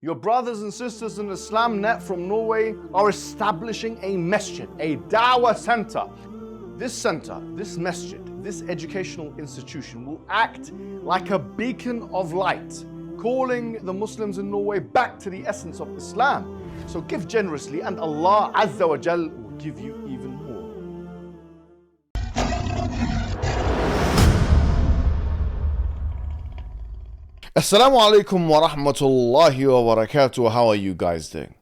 Your brothers and sisters in Islam Net from Norway are establishing a masjid, a dawah center. This center, this masjid, this educational institution will act like a beacon of light, calling the Muslims in Norway back to the essence of Islam. So give generously and Allah Azza wa Jal will give you even more. Assalamu alaikum wa rahmatullahi wa barakatuh. How are you guys doing?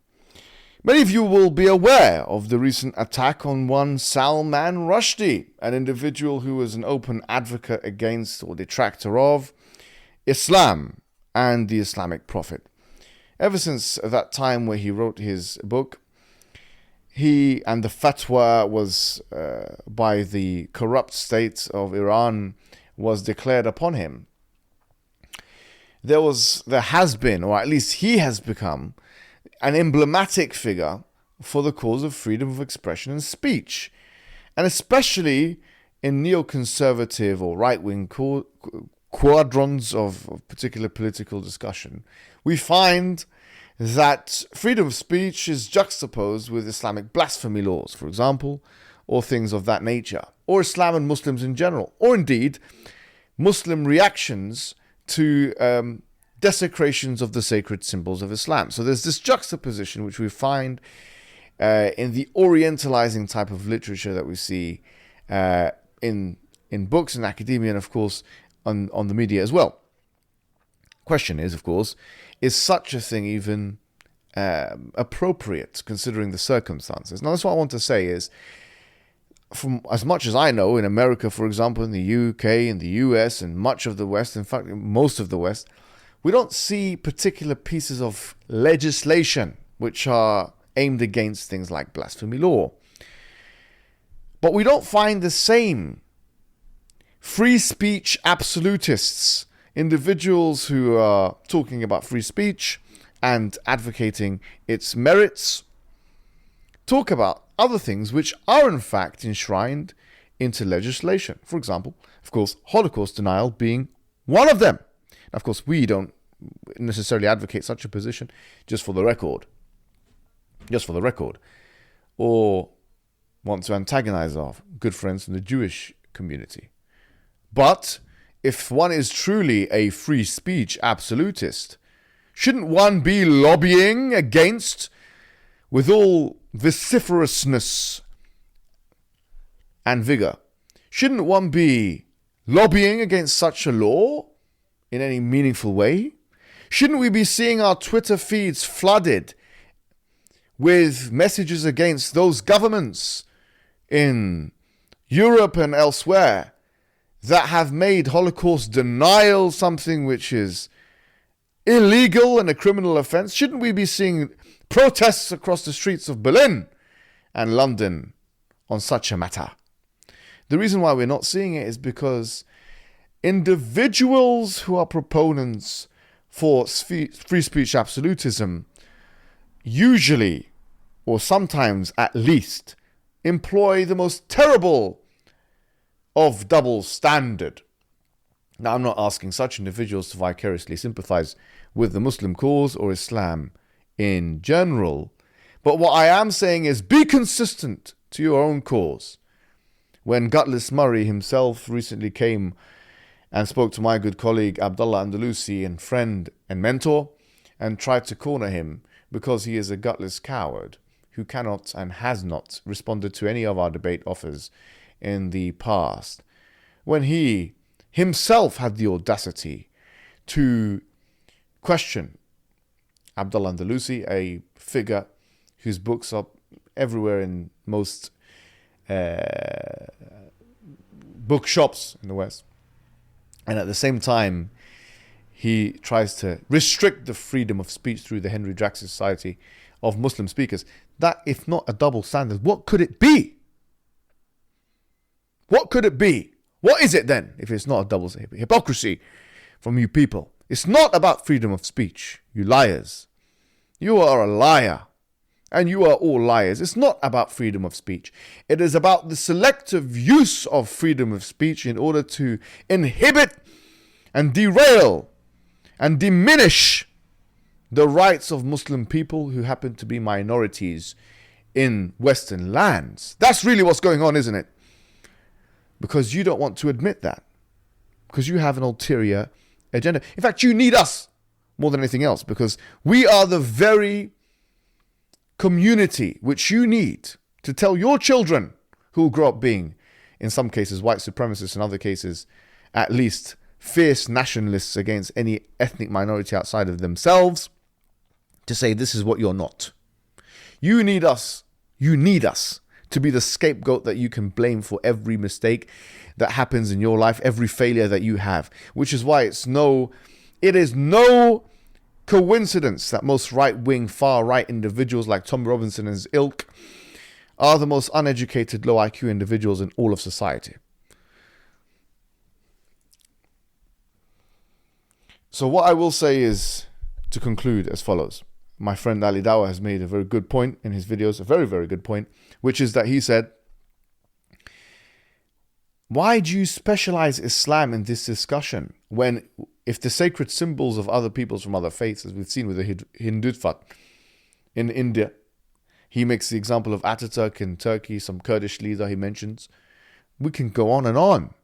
Many of you will be aware of the recent attack on one Salman Rushdie, an individual who was an open advocate against or detractor of Islam and the Islamic Prophet. Ever since that time where he wrote his book, he and the fatwa was by the corrupt state of Iran was declared upon him. There has been, or at least he has become, an emblematic figure for the cause of freedom of expression and speech. And especially in neoconservative or right-wing quadrants of particular political discussion, we find that freedom of speech is juxtaposed with Islamic blasphemy laws, for example, or things of that nature, or Islam and Muslims in general, or indeed Muslim reactions to desecrations of the sacred symbols of Islam. So there's this juxtaposition which we find in the orientalizing type of literature that we see in books and academia, and of course on the media as well. Question is, of course, is such a thing even appropriate considering the circumstances? Now, that's what I want to say is, from as much as I know, in America, for example, in the UK, in the US, and much of the West, in fact, most of the West, we don't see particular pieces of legislation which are aimed against things like blasphemy law. But we don't find the same free speech absolutists, individuals who are talking about free speech and advocating its merits, talk about other things which are in fact enshrined into legislation. For example, of course, Holocaust denial being one of them. Of course, we don't necessarily advocate such a position, just for the record, or want to antagonize our good friends from the Jewish community. But if one is truly a free speech absolutist, shouldn't one be lobbying against, with all vociferousness and vigor, shouldn't one be lobbying against such a law in any meaningful way? Shouldn't we be seeing our Twitter feeds flooded with messages against those governments in Europe and elsewhere that have made Holocaust denial something which is illegal and a criminal offense? Shouldn't we be seeing protests across the streets of Berlin and London on such a matter? The reason why we're not seeing it is because individuals who are proponents for free speech absolutism usually, or sometimes at least, employ the most terrible of double standard. Now, I'm not asking such individuals to vicariously sympathize with the Muslim cause or Islam in general, but what I am saying is be consistent to your own cause. When Gutless Murray himself recently came and spoke to my good colleague Abdullah Andalusi, and friend and mentor, and tried to corner him because he is a gutless coward who cannot and has not responded to any of our debate offers in the past, when he himself had the audacity to question Abdullah Andalusi, a figure whose books are everywhere in most bookshops in the West. And at the same time, he tries to restrict the freedom of speech through the Henry Drax Society of Muslim Speakers. That, if not a double standard, what could it be? What could it be? What is it then, if it's not a double standard? Hypocrisy from you people. It's not about freedom of speech, you liars. You are a liar. And you are all liars. It's not about freedom of speech. It is about the selective use of freedom of speech in order to inhibit and derail and diminish the rights of Muslim people who happen to be minorities in Western lands. That's really what's going on, isn't it? Because you don't want to admit that. Because you have an ulterior agenda. In fact, you need us more than anything else, because we are the very community which you need to tell your children, who will grow up being, in some cases, white supremacists, in other cases, at least fierce nationalists against any ethnic minority outside of themselves, to say this is what you're not. You need us to be the scapegoat that you can blame for every mistake that happens in your life, every failure that you have. Which is why it is no coincidence that most right-wing, far-right individuals like Tommy Robinson and his ilk are the most uneducated, low IQ individuals in all of society. So what I will say is, to conclude, as follows. My friend 𝙤𝙤𝙪𝙨 has made a very good point in his videos, a very, very good point, which is that he said, why do you specialize Islam in this discussion when, if the sacred symbols of other peoples from other faiths, as we've seen with the Hindutva in India, he makes the example of Ataturk in Turkey, some Kurdish leader he mentions. We can go on and on.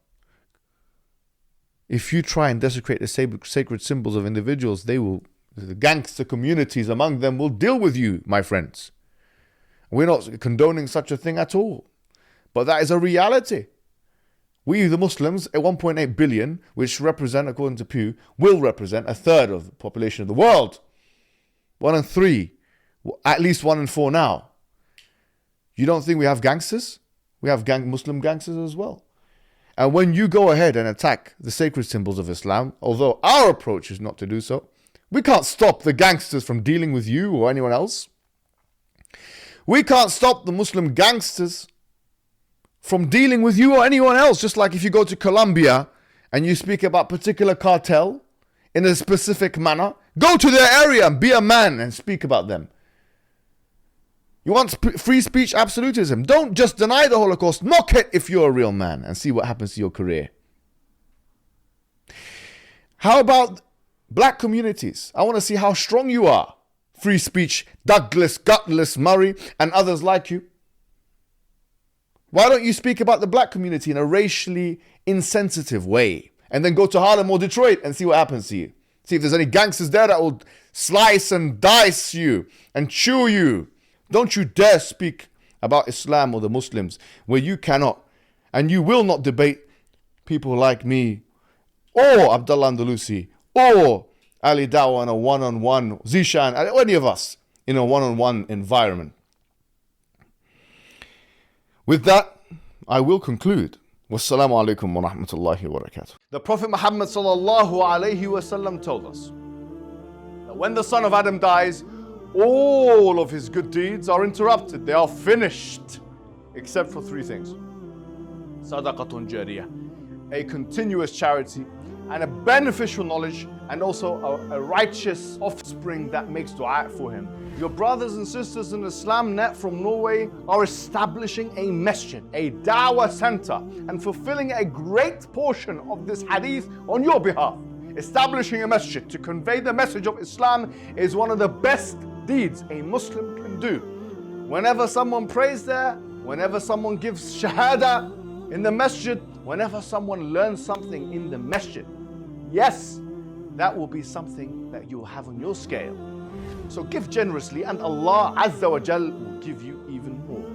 If you try and desecrate the sacred symbols of individuals, the gangster communities among them will deal with you, my friends. We're not condoning such a thing at all. But that is a reality. We, the Muslims, at 1.8 billion, which represent, according to Pew, will represent a third of the population of the world. 1 in 3, at least 1 in 4 now. You don't think we have gangsters? We have Muslim gangsters as well. And when you go ahead and attack the sacred symbols of Islam, although our approach is not to do so, we can't stop the gangsters from dealing with you or anyone else. We can't stop the Muslim gangsters from dealing with you or anyone else. Just like if you go to Colombia and you speak about particular cartel in a specific manner, go to their area and be a man and speak about them. You want free speech absolutism? Don't just deny the Holocaust. Mock it if you're a real man and see what happens to your career. How about black communities? I want to see how strong you are. Free speech, Douglas, Gutless, Murray, and others like you. Why don't you speak about the black community in a racially insensitive way? And then go to Harlem or Detroit and see what happens to you. See if there's any gangsters there that will slice and dice you and chew you. Don't you dare speak about Islam or the Muslims where you cannot and you will not debate people like me or Abdullah Andalusi or Ali Dawah in a one-on-one, Zishan, any of us in a one-on-one environment. With that, I will conclude. Wassalamu alaikum wa rahmatullahi wa barakatuh. The Prophet Muhammad sallallahu alayhi wa sallam told us that when the son of Adam dies, all of his good deeds are interrupted. They are finished, except for 3 things. Sadaqatun jariyah, a continuous charity, and a beneficial knowledge, and also a righteous offspring that makes dua for him. Your brothers and sisters in Islam Net from Norway are establishing a masjid, a dawah center, and fulfilling a great portion of this hadith on your behalf. Establishing a masjid to convey the message of Islam is one of the best deeds a Muslim can do. Whenever someone prays there, whenever someone gives shahada in the masjid, whenever someone learns something in the masjid, yes, that will be something that you'll have on your scale. So give generously and Allah Azza wa Jal will give you even more.